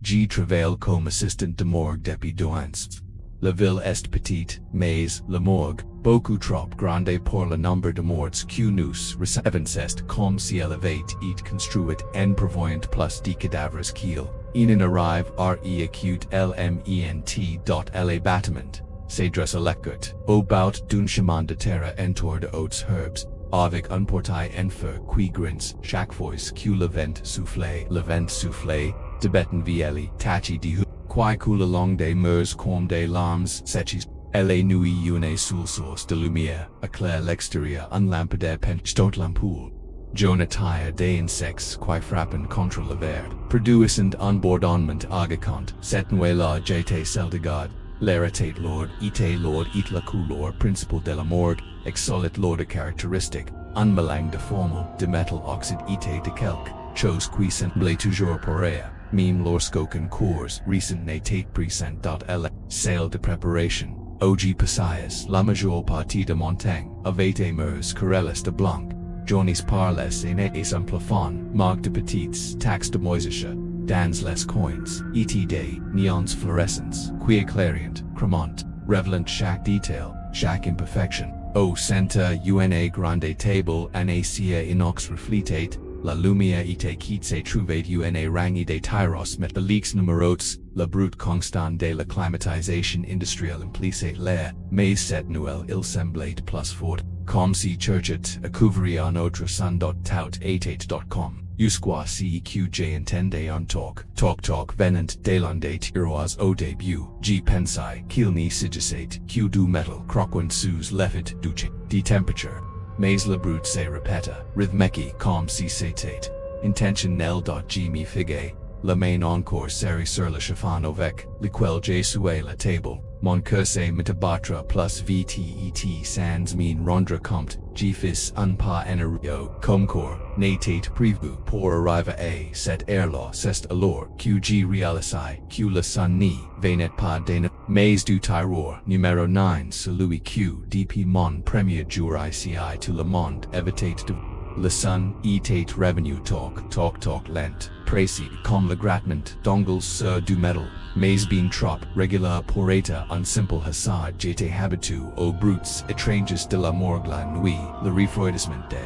G. Travail comme assistant de morgue depuis douze. La ville est petite, mais la morgue, beaucoup trop grande pour le nombre de morts que nous recevons est comme si elle avait été construite en prévoyant plus de cadavres qu'il en arrive acute lment. Le bâtiment s'adresse à l'écoute au bout d'un chemin de terre entouré de hautes herbes, avec un portail en feu qui grince chaque fois que le vent souffle, de béton vieilli, taché de qui coule long des murs comme des larmes sèches. La nuit une seule source de lumière éclaire l'extérieur, un lampadaire penché l'ampoule. Jonatire des insectes qui frappent contre le verre, produisant un bourdonnement agaçant. Cette nuit-là j'étais seul de garde. L'air était lourd et la couleur principale de la morgue, exolte l'odeur caractéristique, un mélange de formule, de métal oxyde et de quelque chose qui semblait toujours pourrir, même lorsqu'aucun cours recent n'était présent dans la salle de préparation. Og passaies, la majeure partie de montagne avait murs querelles de blanc, journées parles et un plafond, marque de petites taxes de moisissure, dans les coins, et des néons fluorescents, qui éclairent, crémant, révélant chaque détail, chaque imperfection. Au centre une grande table en acier inox reflétée, la lumière était qui se trouvait une rangée de tyros métalliques numérotés, le brut constant de la climatisation industrielle impliquait l'air, mais cette nuit il semblait plus fort, comme si cherchait à couvrir un autre son tout était.com. Jusqu'à ce que j'entendais un toc venant de l'un des tiroirs au début, j'ai pensé qu'il ne s'agissait que du métal croquant sous l'effet de température. Mais le brut se répéta, rythmique comme si c'était intentionnel. J'ai me figué, la main encore serrée sur le chiffon avec lequel j'ai soué la table. Mon cœur se mit à battre plus vite sans m'en rendre compte. J'ai fait un pas en arrière, comme corps n'était prévu pour arriver à cette heure-là. C'est alors que j'ai réalisé que le son ne venait pas de mais du terreur numéro 9, celui que depuis mon premier jour ici tout le monde évitait de. Le son était revenu toc lent, précis comme le grattement d'ongles sur du métal, mais bien trop régulier pour être un simple hasard. J'étais habitué aux bruits étranges de la morgue la nuit, le refroidissement des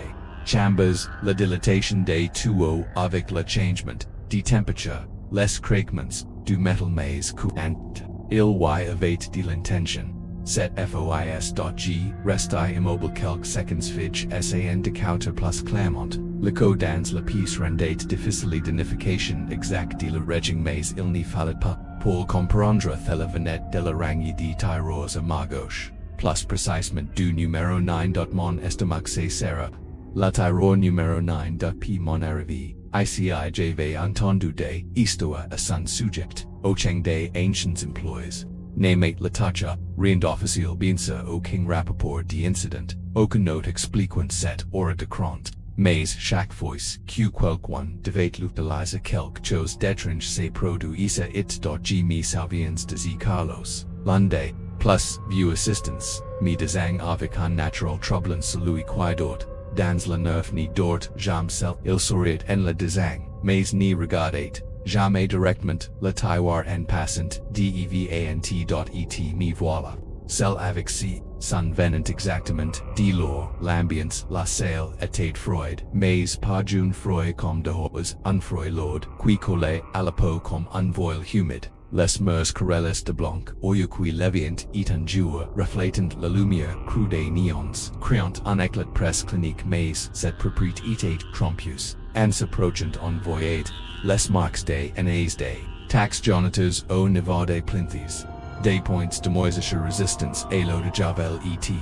chambres, la dilatation des tuyaux avec le changement de température, les craquements du métal mais courant. Il y avait de l'intention. Cette fois.g restai immobile quelques secondes fidge san de counter plus clamant, le code dans la pièce rendait difficile d'identification exacte de la régime mais il n'y fallait pas pour comprendre la venette de la rangée de tiroirs à ma gauche, plus précisément du numéro 9. Mon estomac se serra. La tiroir numéro 9 depuis mon arrivée, ici j'avais entendu des histoires à son sujet, au cheng des anciens employés. Name la touch-up, rien d'officiel bien sûr aucun rapport d'incident, aucune note expliquant cette hors de compte, mais chaque fois que quelqu'un devait utiliser quelque chose d'étrange se produisait it. J'ai me souviens de Carlos, l'un des plus vieux assistants, me disant avec un naturel troublant celui qui dort, dans la neuf ni dort jamais seul, il souriait en le disant, mais ni regardait jamais directement le tiroir en passant, devant.et me voilà. Seul avec si, son venant exactement, de l'or, l'ambiance, la salle était froide, mais pas un froid comme dehors, un froid lourd, qui collait à la peau comme un voile humide. Les murs querelles de blanc, qui leviant et un jour, reflétant la lumière crue des néons, créant un éclat presque clinique mais cette propriété était trompeuse. En s'approchant on voyait les marques des années des tax jonateurs au niveau des plinthes, des points de moisissure résistance et l'eau de javel et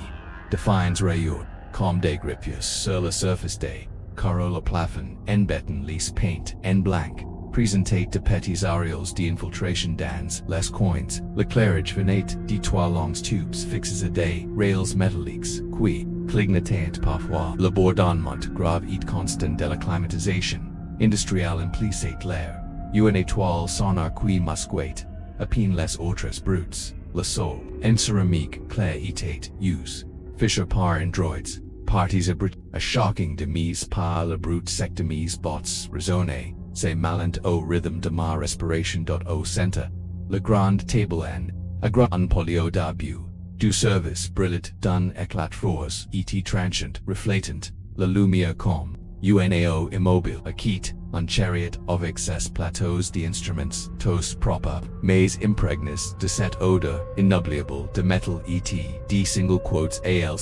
de fines rayures, comme des grippures sur la surface des carreaux. Le plafond en béton lisse peint en blanc, présentait de petits aréoles d'infiltration dans les coins. L'éclairage venait de trois longs tubes fixés à des rails métalliques, qui clignotaient parfois. Le bourdonnement grave et constant de la climatisation industrielle impliquait l'air. Une étoile sonore qui masquait à peine les autres bruits. Le sol, en céramique clair était usé, fissuré par androids, parties abrites, a shocking de mise par le brut sec de mise bottes raisonnées. c'est malent au rhythm de ma respiration. Au centre, le grand table en, a grand polio debut, du service brillant d'un éclat rose, et tranchant, reflétant, la lumière comme, unao immobile, a quitte, un chariot avec ses plateaux d'instruments, tous propres, mais impregnés de cette odeur inoubliable de métal et d single quotes alcool.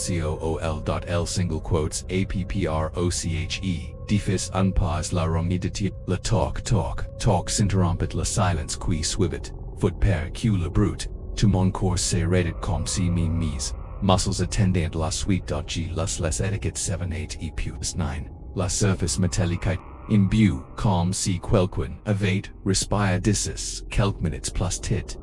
Single quotes approche, diffis un pas la romidité, le talk s'interrompit la silence qui suivit, foot per que le brute, tout mon corps s'est raided comme si mes muscles attendant la suite. G les etiquette 7 8 et plus 9, la surface métallique, imbue, comme si quelqu'un avait respire d'ici quelques minutes plus tit,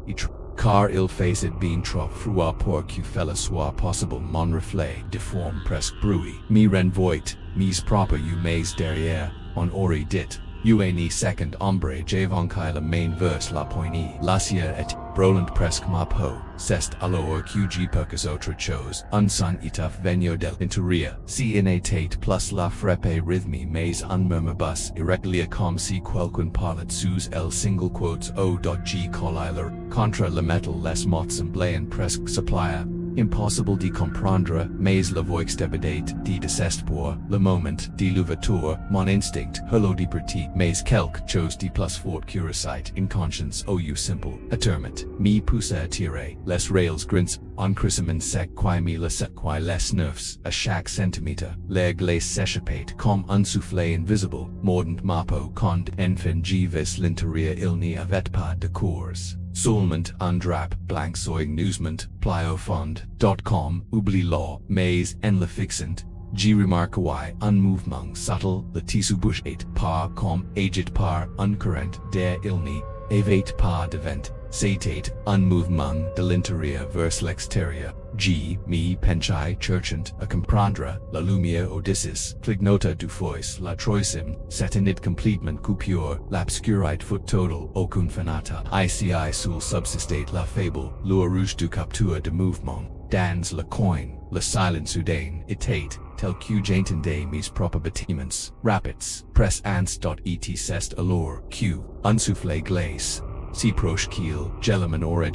car il faisait bien trop froid pour que cela soit possible. Mon reflet déforme presque bruit, me renvoie, mise propre you mais derrière, on aurait dit, ni second ombre j'évoquai la main vers la poignée, l'acier et brûlant presque ma peau, c'est alors que j'ai quelques autres choses, un son étouffe venant de l'intérieur, si inattate plus la frappe rythmie mais un murmure bas irrégulier comme si quelqu'un parlait sous el single quotes o.g colliler, contre le métal les mots semblaient presque supplier. Impossible de comprendre, mais la voix débordait de désespoir, le moment de l'ouverture, mon instinct, hurlot de partie, mais quelque chose de plus fort curiosité, inconscience au simple, attèrement, me poussa à tirer, les rails grince, un crissement sec qui me le qui les nerfs, à chaque centimètre, l'air glace s'échappait comme un soufflet invisible, mordant ma peau quand enfin j'y vis l'intérieur il n'y avait pas de cours. Seulement un drap blanc sur newsment, pliofond.com, oublie la, mais en le fixant, j'y remarquai un mouvement subtle, le tissu bougeait pas comme agit par un courant d'air il n'y avait pas de vent, c'était un mouvement de l'intérieur vers l'extérieur. G. Me penchai cherchant à comprendre la lumière audicis, clignota du fois la troisième, s'étendit complètement coupure, l'obscurité foot total, aucune fenêtre. Ici sul subsistait la fable, lure rouge du capture de mouvement, dans le coin, le silence soudain, était, tel que j'entendais mes propres bâtiments, rapids, press ans. Et c'est alors, que, un soufflet glace, si proche qu'il, gelaman aurait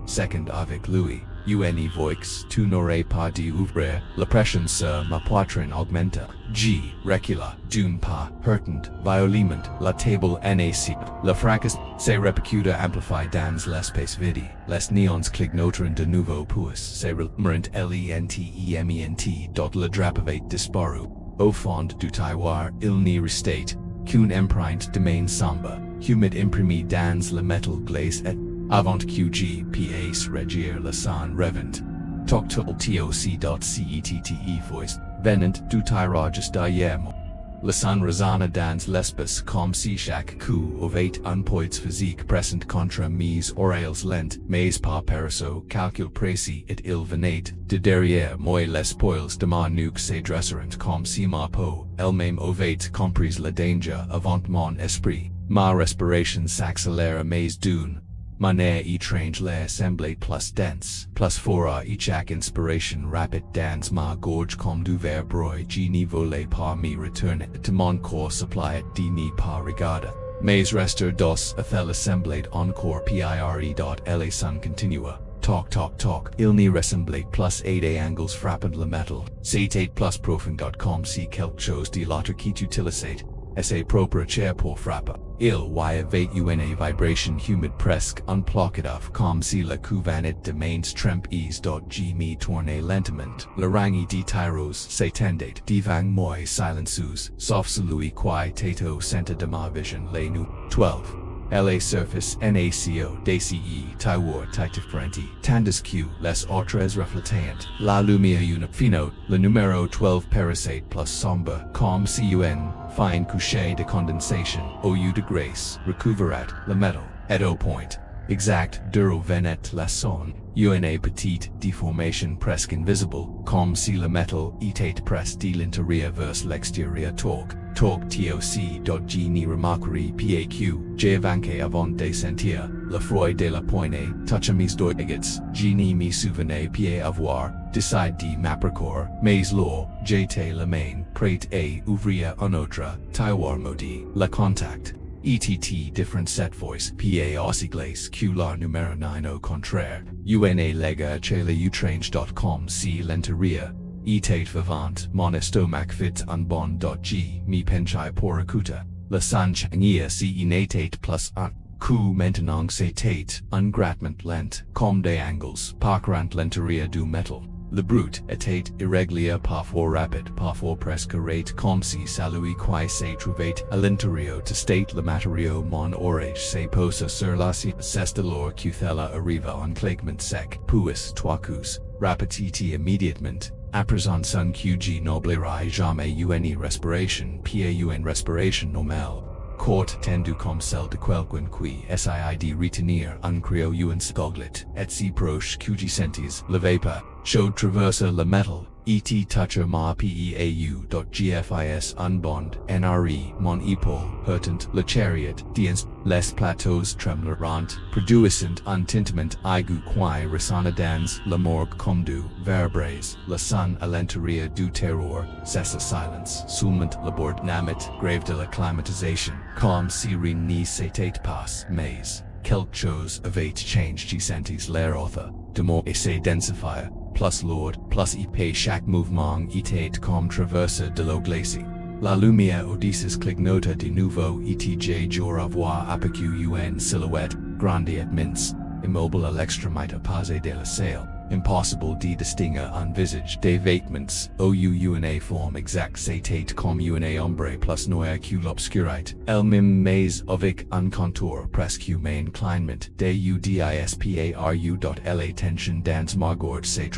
second avec lui. Voix, tu n'aurais pas dû ouvrir, la pression sur ma poitrine augmenta. G. Recula, d'une pas, hurtant, violemment, la table nac, le fracas, se repercuta amplify dans l'espace vide, les néons clignotron de nouveau puis, se relmerent le drap avait disparu. Au fond du tiroir, il n'y restait qu'une empreinte de main sombre, humide imprimée dans le métal glace et avant que passe régir le son revent. Toctul toc.cette voice, venant du tirage d'ailleurs. Le son résonna dans l'espace comme si chaque coup avait un poids physique pressant contre mes oreilles lentes, mais pas peresso calcul précis et il venait de derrière moi les poils de ma nuque se dressèrent comme si ma peau elle-même avait compris le danger avant mon esprit. Ma respiration s'accéléra mais d'une manière étrange l'air semblait plus dense, plus fort et chaque inspiration rapide dans ma gorge comme du verre broye je n'y voulais pas me retourner de mon corps supplié de n'y pas regarder. Mais rester dos athel assemblait encore pire. Le son continua. Toc. Il n'y ressemblait plus à des angles frappant le métal. C'était plus profond comme si quelque chose de l'autre qui utilisait sa propre chair pour frapper. Il y avait une vibration humide presque unplacative comme si la couvanette de mains trempées. G me tournait lentement. Le rang de tyros s'étendait devant moi silencieux, sauf celui qui était centre de ma vision. Les nu. 12. La surface NaCO DCE Taiwar Titifrenti Tandis que les autres reflétantes la lumière une finot le numéro 12 parasite plus sombre comme si un fine couche de condensation au lieu de grace recouvrait le métal et au point exact d'où venait la son une petite déformation presque invisible comme si le métal était pressé de l'intérieur vers l'extérieur. Toc.G ni remarquerie PAQ, j'avais avant de sentir, le froid de la poignée, toucha mes doigts, je ni me souvenais pas avoir, décide de m'approcher, mais lors, j'étais la main, prête à ouvrir un autre, tiroir maudit, le contact, ETT different set voice PA Ossiglace QLAR numero 9 au contraire UNA lega chela utrange.com C lenteria etate vivant monostomac fit unbond.g mi penchai poracuta la sanchangia C inatate plus Ku mentenang setate ungratment lent com de angles parkrant lenteria du metal le brute etate irreglia parfois rapid parfois presque rate com si salui quae se trouvate alenterio to state le materio mon orage se posa sur la sestelor cuthella arriva en clagement sec puis toicus rapidity immediatement apprezant sun qg noblerai jamais uni respiration paun respiration normale Court tendu com cel de quelqu'un qui SIID retenir un creo un scoglit et si proche qg sentis le vapor showed traversa le metal et toucher ma peau.gfis unbond nre mon épaule hurtant le chariot diens les plateaux tremblerant produisant un tintement aigu quae resana dans la morgue comme du verbres le son alenteria du terreur cessa silence summent labord namit grave de l'acclimatisation com serene ni setate pas mais quelque chose avate change qui sentis l'air author de mort et se densifier plus lord plus ip chaque mouvement etate comme traverse de l'eau glacée. La lumière Odysseus clignota de nouveau etj jour à voir applique un silhouette grande et mince immobile à l'extrémité opposée de la salle impossible de distinguer un visage des vêtements una forme exacte setate comme una ombre plus noir que l'obscurité el même mais avec un contour presque humain inclinement de udisparu.la tension dans margord se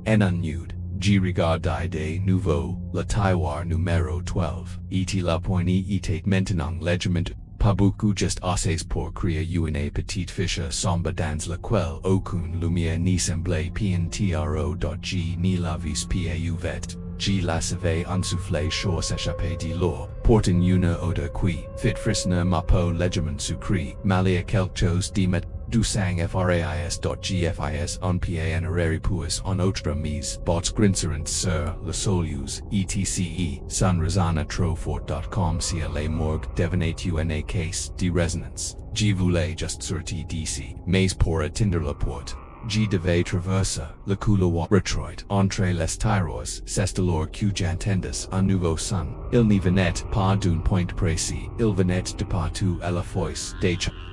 en un nude G regardai de nouveau le tiroir numéro 12 et la poignée était maintenant légèrement pas beaucoup juste assez pour créer une petite fiche sombre dans laquelle aucune lumière n'y semblait pntro.g ni la vis pauvet G la savait un souffle chaud s'échapper de l'eau portant une odeur qui fit frissonner ma peau légèrement sucrée malia quelque chose d'immet du sang frais.gfis on panarari puis en autre mise bots grincerant sur le solus etc sun rosana trofort.com si la morgue devenait una case de résonance G voulait just sortir d'ici mais pour atteindre la porte G devait traverser le couloir retroit entre les tiroirs c'est alors que j'entendis un nouveau son il n'y venait pas d'un point précis il venait de partout à la fois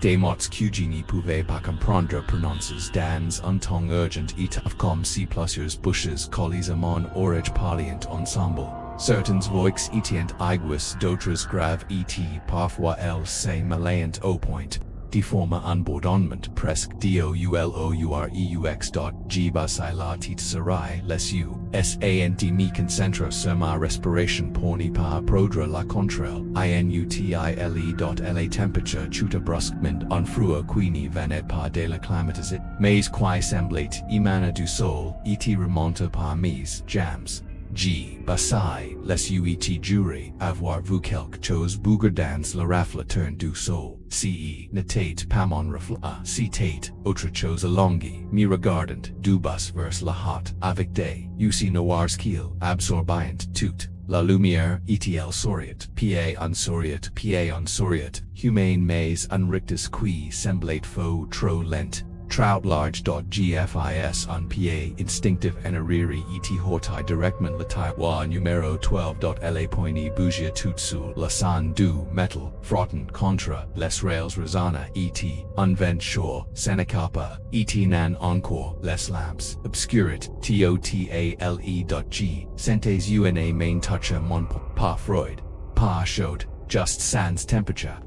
des mots que je n'y pouvais pas comprendre prononcés dans un ton urgent et comme si plusieurs bouches collées à mon oreille parlent ensemble certaines voix étaient aiguës d'autres graves et parfois elles se mêlaient au point de forme unbourdonnement presque douloureux.g basai la tite serai les sant me concentre sur ma respiration pour ne pas perdre la contrôle inutile.la temperature chuta brusquement en froid qui ne venait pas de la climatisée mais qui semblait émaner du sol et remonte par mes jambes G. Basai, les uit jury, avoir vu quelque chose bouger dans la raflaturne du sol. Ce n'était pas mon reflet. C'était autre chose longue, me regardant, du bas vers la haute, avec des yeux noirs qui absorbant toute la lumière et-elle souriait, pa un souriait, humain mais un rictus qui semblait faux trop lent. Troutlarge.gfis on pa instinctive enariri et hortai directement le tiroir numéro 12.la poignée bougia tout sous la son du metal frottant contre les rails rosana et un shore senecapa et nan encore les lamps obscurit totale.g sentes una main toucher mon pas freud pas chaud just sans temperature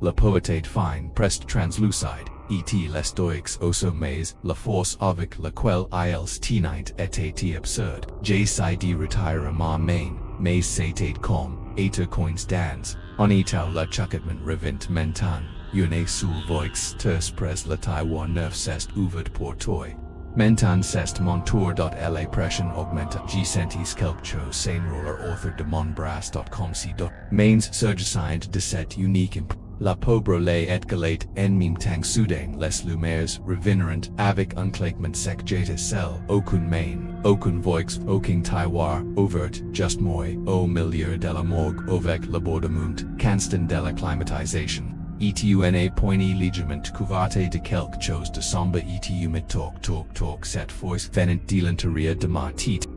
la poetate fine pressed translucide et les doix au sommet la force avec laquelle ils tenaient était absurde j'essayai de retirer ma main mais c'était comme éter coins dans en état le chucketement revint mentan une seule voix terse pres le tiroir neuf c'est ouvert pour toi mentan c'est mon tour.la pression augmenta G sentis quelque chose sain roller author de mon bras.com si mains surgissant de cette unique La pauvre lay et galate en même temps soudain les lumières revinrent avec un claquement sec j'étais seul aucune main aucune voix aucun tiroir ouvert juste moi au milieu de la morgue avec le bordement constant de la climatisation etuna poini ligament cuvate de quelque chose de sombre etu talk set voice venant delanteria de martit.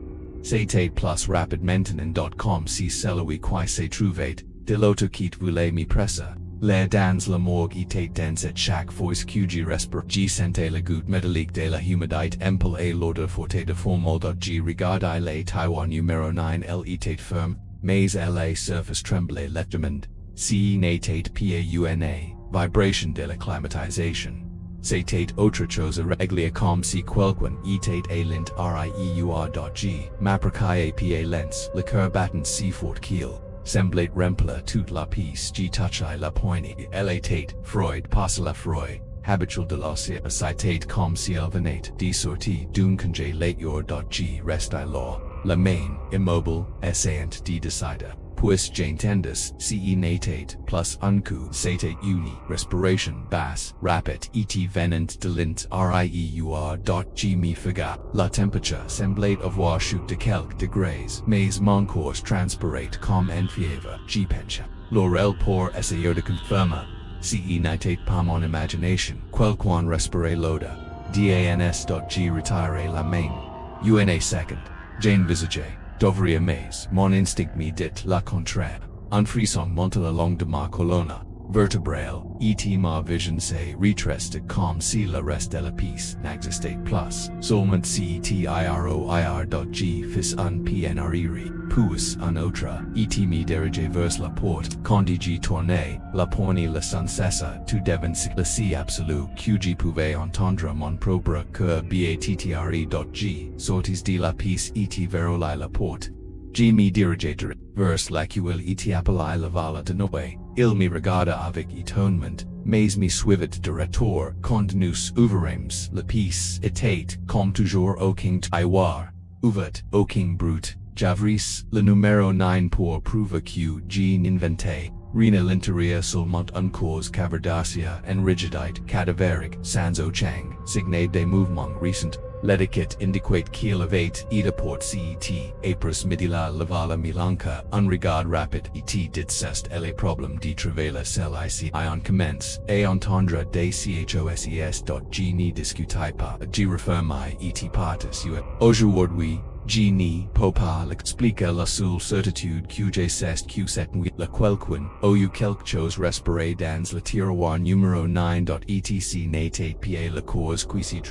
Cette plus rapidementanen.com si celui qui se trouvait, de l'auto quitte voulait mi pressa. L'air dans la morgue etat dans et chaque voice qg respire g sente la goutte métallique de la humidite empel et l'odeur forte de formol. G regarde le Taiwan numéro 9 l etat ferme, mais la surface tremble légèrement. Ce n'était pauna, vibration de la climatisation. C'était autre chose réglia comme si quelqu'un était alint rieur.g, m'appliquait pa lens, le cœur battant si fort qu'il semblait remplir toute la pièce g touchait la poignée. L'état Freud passe la Freud, habitual de l'ossier, citate comme si elle venait de sortir d'un congé lecture.g restait là, la main, immobile, essayant de décider. Puis j'entendis ce n'était plus un coup, c'était une respiration basse, rapide et venant de l'int rieur.g me figa. La température semblait avoir chuté de quelques degrés, mais mon corps transpirait comme en fièvre. J'y pencha. Laurel pour essayer de confirmer. Ce n'était pas mon imagination. Quelqu'un respirait l'odeur. Dans.g retirer la main. Una second. J'envisageais. Devria mais, mon instinct me dit la contraire. Un frisson monte le long de ma colonne vertébrale, et ma vision se rétrécit comme si le reste de la pièce n'existait plus. Seulement cetiroir.g fis un pnriri, puis un autre, et me dirigeait vers la porte. Quand j'y tournais, la poignée le son cessa, tout devint si absolu que je pouvais entendre mon propre cœur battre.g, sortis de la pièce et verrouillai la porte. Je me dirigeais vers laquelle et appelai la valle de Noé. Il me regarda avec étonnement, mais me suivit de retour. Quand nous ouvrîmes la pièce était, comme toujours aucun tiroir ouvert, aucun brut. J'avris le numéro 9 pour prouver que je n'inventais rien à l'intérieur seulement une cause cavardacia en rigidite cadavérique sans aucun signe des mouvements récents. L'étiquette indiquait qu'il avait été pour cet après midi la lavala milanka, un regard rapide et dit cest et les problèmes de travail celui-ci on commence à entendre des chosses.g ne discutait pas, je refermai et partis aujourd'hui. Je ne peux pas l'expliquer la seule certitude que j'ai c'est que cette nuit la quelqu'un ou quelque chose respirait dans le tiroir numéro 9. Etc n'était pas la cause qui s'y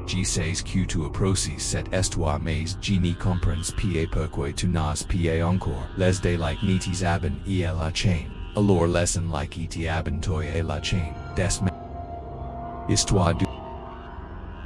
je sais que tu approches cette histoire mais je ne comprends pas pourquoi tu n'as pas encore les daylight nitis abin et la chaîne, alors lesson like et abin toi et la chaîne, des Histoire du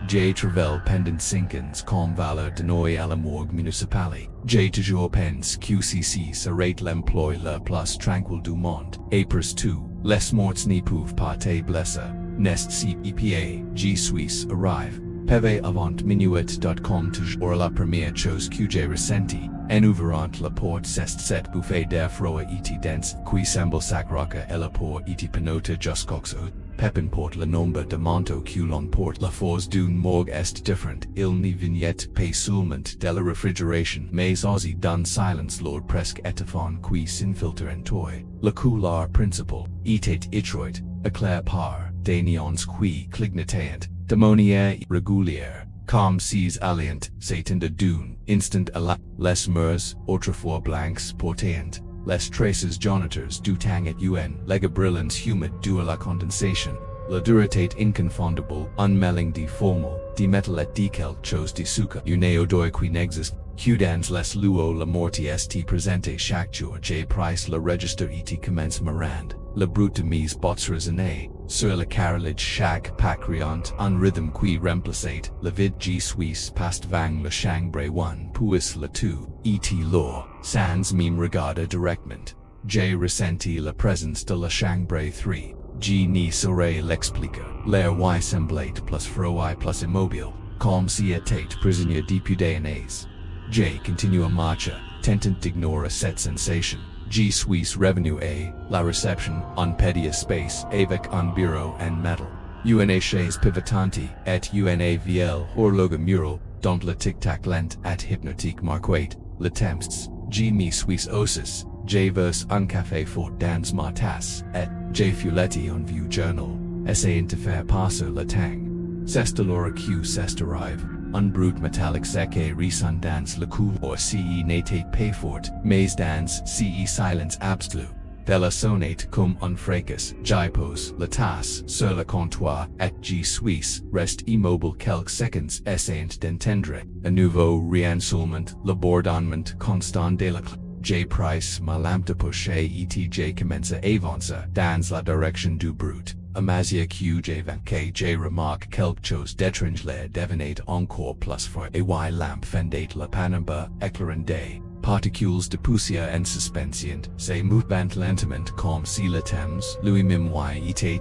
J. Travel pendant 5 ans comme valeur de nuit à la morgue municipale. J. toujours pense que ceci serait l'emploi le plus tranquille du monde. Après tout, les morts ne peuvent pas te blesser. Nest si EPA, G. Suisse arrive. PV avant minuit.com toujours la première chose que j'ai ressentie, en ouvrant la porte c'est cette bouffée d'air froid et dense, qui semble s'accrocher et la porte et penota jusqu'aux Pepin porte le nombre de manteaux que l'on porte. La force d'une morgue est différente, il ne vignette pas seulement de la réfrigération mais aussi d'un silence lourd presque étouffant qui s'infiltre en toi. La couleur principale était étroite, éclairée par des néons qui clignotent. De manière régulière, comme si alliant s'étendait d'une instant à la, les murs, autrefois blancs portant, les traces jaunâtres du temps et un, les brillants humides dû à la condensation, la dureté inconfondable, un mélange de formol, de métal et de quelque chose de sucre, une odeur qui n'existe, que dans les lieux la morte est présente chaque jour. J'ai pris le registre et commence mirand, le brut de mes bottes raisonnées. Sur le carrelage chaque pacriant un rythme qui remplaçait le vide G Suisse past vang le chambre 1 puis le 2, et l'or, sans même regarder directement. J'ai ressenti la présence de la chambre 3. Je ne saurais l'expliquer. L'air y semblait plus froid et plus immobile, comme si était prisonnier depuis des années. J'ai continué à marcher, tentant d'ignorer cette sensation. G Suisse revenu à la réception en petit espace avec un bureau en métal. Une chaise pivotante et une vieille horloge mural dont le tic-tac lent et hypnotique marquait le temps. G me Suisse ossis, J vers un café fort dans ma tasse, et J Fuletti on view journal, essay interfaire passer le temps. C'est alors que c'est arrive, un brut metallic sec et resson dans le couloir ce n'était pas fort, mais dans ce silence absolu. Della sonate cum un fracas, j'y pose la tasse sur le comptoir, et j'y suis, reste immobile quelques secondes, essayant d'entendre, un nouveau réinsulment, l'abandonnement constant de la J price ma lampe de poche et J commence à avancer dans la direction du brut. Amazia que J remarque quelque chose d'étrange l'air devenait encore plus fort et y lampe fendait la pénombre éclairant des particules de poussière en suspension, se mouvement lentement comme si le temps lui-même y était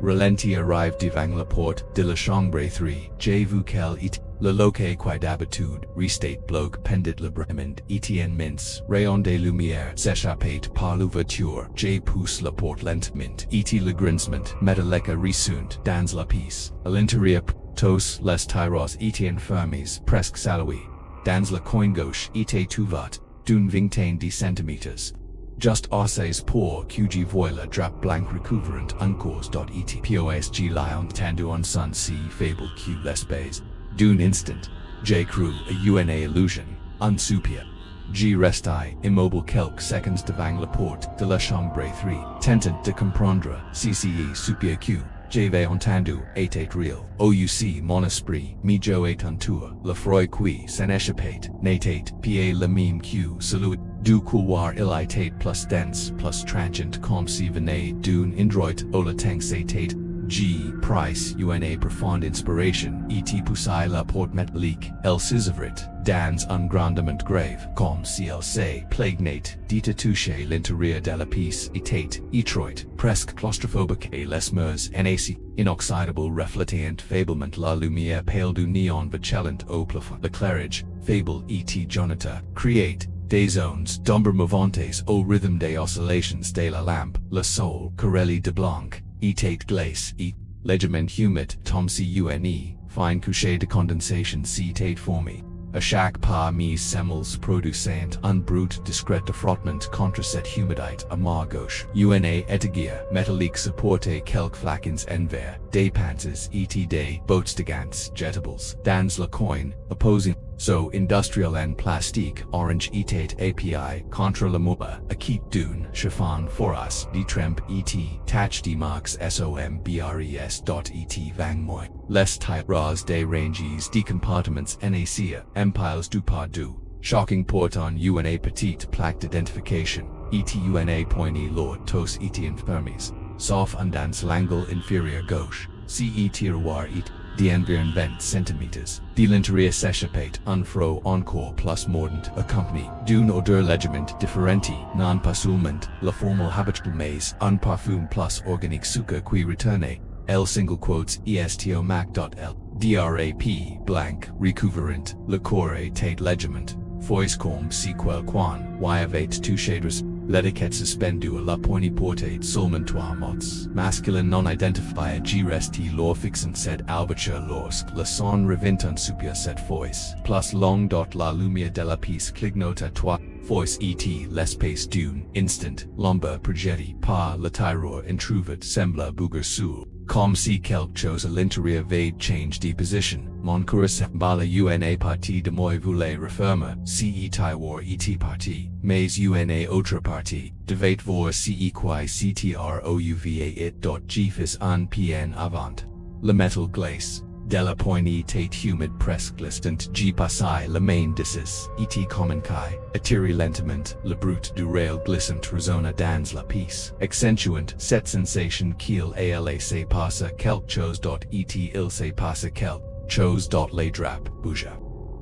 ralenti arrive devant la porte de la chambre 3, j'ai vu qu'elle était le loquet qui d'habitude restate bloc pendit librement Etienne mince, rayon de lumière s'échappait par l'ouverture, j'ai pousse la porte lentement, le grincement métallique ressunt dans la pièce, à l'intérieur, tous les tiroirs Etienne fermés presque saloués, dans le coin gauche était ouvert, d'une vingtaine de centimètres. Just assez pour que j'y voie la drap blanc recouvrant un cours .et posg lion tendu un son si faible que l'espace d'un instant, j'ai cru à une illusion, un soupir. J'y restai immobile quelques secondes devant la porte de la chambre 3, tentant de comprendre si soupir que j'avais entendu était réel. Ouc mon esprit mi jouait un tour, le froid qui s'en échappait n'était pas le même que celui du couloir il était plus dense, plus tranchant comme si venait d'un endroit où le temps s'était G. Price une profonde inspiration et poussait la porte métallique, elle s'ouvrit dans un grandement grave, comme si elle se plaignait de toucher l'intérieur de la pièce était étroite, presque claustrophobique et les murs nac, inoxydable reflétant faiblement la lumière pale du néon vacillant au plafond. L'éclairage, faible et jaunâtre, créate des zones d'ombre mouvantes au rythme des oscillations de la lampe, le sol, corrélé de blanc, était glace et légèrement humide, tom si une fine couche de condensation s'était formé. À chaque pas mes semelles produisant un brut discret de frottement contre cette humidité à ma gauche. Une étagère métallique supportait quelques flacons en verre, des pinces et des bottes de gants jetables dans le coin, opposing so industriel en plastique orange était API contre le moba, a kit d'une chiffon foras de trempe et tach de marks sombres.et vang moi. Les tiroirs des ranges de compartiments nacia, empiles du pas du, shocking port on une petite plaque d'identification, une poignée lourde tous et infirmes, sauf un dans l'angle inférieur gauche, ce tiroir et d'environ 20 cm, de l'intérieur s'échappait un froid encore plus mordant accompagné d'une odeur légèrement différente, non pas seulement la formule habituelle mais un parfum plus organique sucre qui retournait, L single quotes estomac.l, drap, blanc, recouvrant, le corps était légèrement, fois comme si quelqu'un y avait touché l'étiquette suspendue à la poignée portait seulement 3 mots. Masculin non identifié G resté lors fixant cette albature lorsque le son revint en soupir cette fois. Plus long dot la lumière de la pièce clignota 3 fois et l'espace d'une instant, l'ombre projetée par le tiroir introuvert sembla bouger sous. Comme si quelque chose à l'intérieur vade change de position, mon cours sembla une partie de moi voulait refermer, ce tiroir et partie, mais une autre partie, devait voir ce qui ctrouva it. Fis un pn avant. Le métal glace. De la poignée était humide presque glissant G passait la main dissis, et comme kai, attiré lentement, le brut du rail glissant résonna dans la pièce, accentuant cette sensation qu'il allait se passer quelque chose et il se passe quelque chose les draps bougea.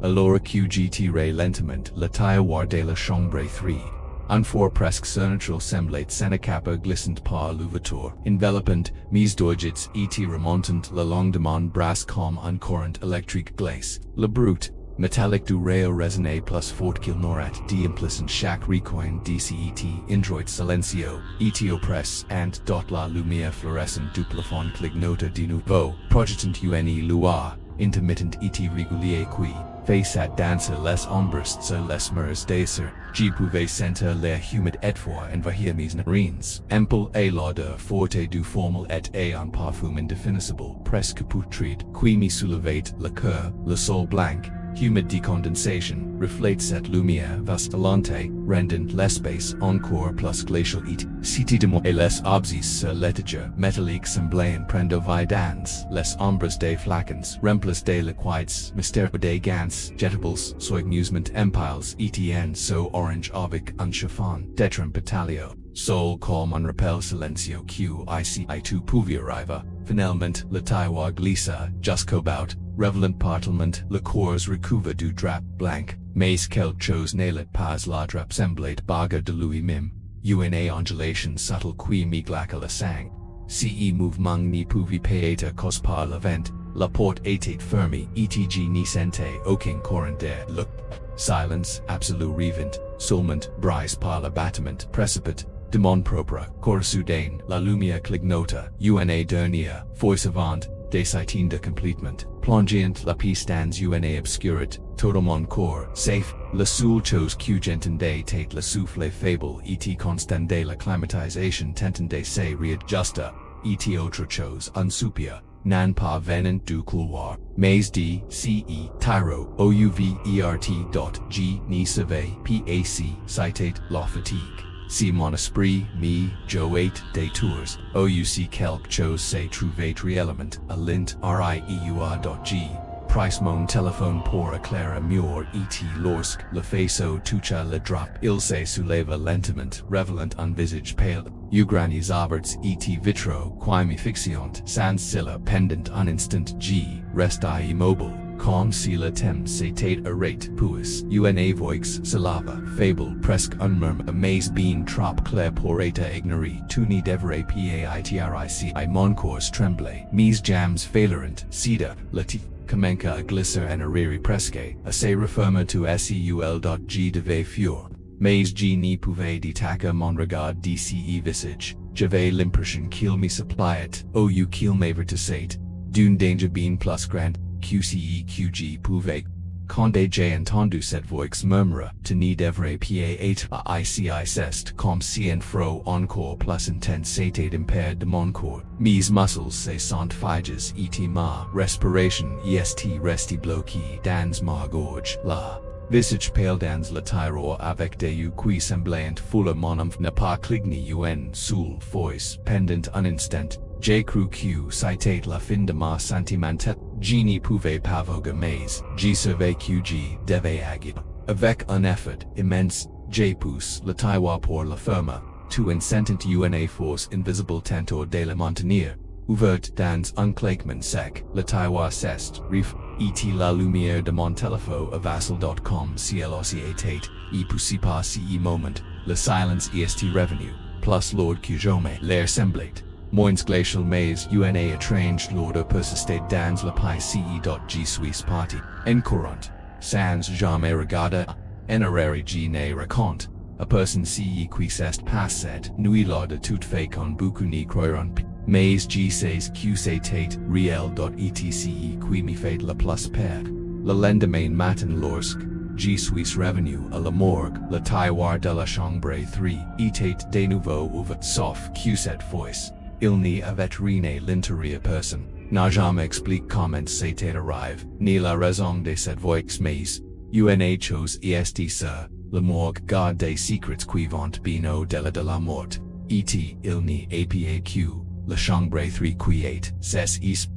Alors que tiré lentement le tiroir de la chambre 3. Un four presque surnaturel semblait s'échapper glissant par l'ouverture, enveloppant mes d'orgits et remontant le long de mon bras comme un courant électrique glace. Le brut, métallique du rayon résonnait plus fort qu'il n'aurait d'implicant chaque recoin d'ici indroit silencio, et oppresse ant la lumière fluorescente du plafond clignota de nouveau, projetant une lueur, intermittent et régulier qui, fait at danser les ombres sur les murs d'acer, qui pouvait sentir l'air humide et fort envahir mes narines. Ample et l'odeur forte du formol et un parfum indéfinissable, presque putride, qui me soulevait le cœur, le sol blanc, humid decondensation, reflète cette lumière vacillante, rendant l'espace encore plus glacial et cité de moi et les objets sur l'étagère métallique semblaient prendre vie dans les ombres des flacons, remplis des liquides, mystère des gants, jetables, soigneusement empiles, etn so orange avec un chiffon, détrempetalio. Sol calme un rappel silencio quici pouvait arriver, finalement le tailloir glissa jusqu'au bout, revelant parlement le corps recouvre du drap blanc, mais quelque chose n'allait pas la drap semblait bague de lui-même, una ondulation subtle qui me glaça le sang. Ce mouvement ne pouvait pas être causé par le vent, la porte était fermée etg ne sentait aucun courant d'air. Look, silence absolu revint, seulement brise par le battement précipite de mon propre corps soudain, la lumière clignota, una dernière fois avant, décitant de complétement, plongeant la piste dans una obscurite, tout mon corps, safe, la seule chose que j'entendais était le souffle faible et constant de la climatisation tentant de se réajuster, et autre chose un soupir, non pas venant du couloir, mais de ce tyro ouvert.g ne savait pas c'était la fatigue. Si mon esprit me jouait des tours, ouc quelque chose se trouvait réellement à l'int rieua.g. Price mon téléphone pour éclairer mieux et lorsque le faisceau toucha le drap, il se souleva lentement, révélant un visage pâle, grands ouverts et vitraux qui me fixiont sans cela pendant un instant G, resta immobile. Comme si le temps s'était arrêté puis una voix s'éleva, faible presque un murmure mais bien trop clair pour être ignoré tu ne devrais pas mon corps tremblait, mes jambes faillarent, ceda, le tif, commença à glisser en arrière presque, à se refermer tu seul.g devait fuir, mais je ne pouvais détacher mon regard de ce visage, j'avais l'impression qu'il me suppliait, qu'il m'avertissait, d'un danger bien plus grand. QCEQG pouvait. Quand j'ai entendu cette voix murmurer, tu ne devrais pas être à ici c'est comme si un froid encore plus intense s'était impaired de mon corps. Mes muscles se sont figés et ma respiration est restée bloquée dans ma gorge. La visage pâle dans le tiroir avec des yeux qui semblaient fouler mon âme n'a pas cligné un seul fois pendant un instant. J'ai cru que c'était la fin de ma sentimentalité. Je ne pouvais pas voguer mais je savais que je devais agir. Avec un effort immense, j'ai poussé le tiroir pour le fermer, tout en sentant une force invisible tenter de le maintenir. Ouvert dans un claquement sec, le tiroir s'est rif, et la lumière de mon téléphone avancée comme si elle aussi était, et poussé par ce moment, le silence est revenu, plus lourd que jamais l'air semblait. Moins glacial mais una étrange lourdeur persistait dans le pays suis parti, en courant, sans jamais regarder, en arrière je ne raconte, a person qui s'est passé nuit lors de toute fait con beaucoup ne croiront mais je sais que c'était réel.etc qui me fait le plus peur. Le lendemain matin lorsque je suis revenu à la morgue, le tiroir de la chambre 3 était de nouveau ouvert sauf que cette fois. Il n'y avait rien l'intérieur personne, n'a jamais expliqué comment c'était arrivé, ni la raison de cette voix mais, une chose est ça, le morgue garde des secrets qui vont bien au-delà de la mort, et il n'y a pas que, la chambre 3 qui est,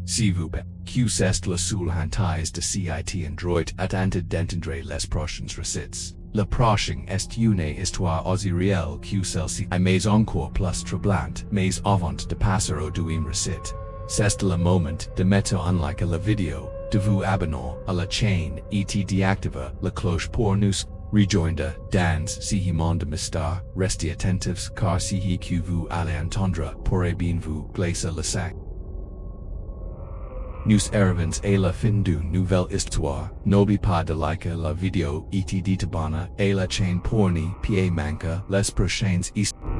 si vous plaît, que c'est le seul HANTÉE de cet endroit attendant d'entendre les prochaines recettes. La prochaine est une histoire aussi réelle que celle-ci mais encore plus troublante mais avant de passer au deuxième recette. C'est le moment de mettre en like la vidéo, de vous abonner à la chaîne et d'activer la cloche pour nous rejoindre dans ce monde de mystère. Restez attentifs car ce que vous allez entendre pourrait bien vous glacer le sac. Nous arrivons à la fin d'une nouvelle histoire. N'oubliez pas de liker la vidéo et de t'abonner à la chaîne pour ne pas manquer les prochaines histoires.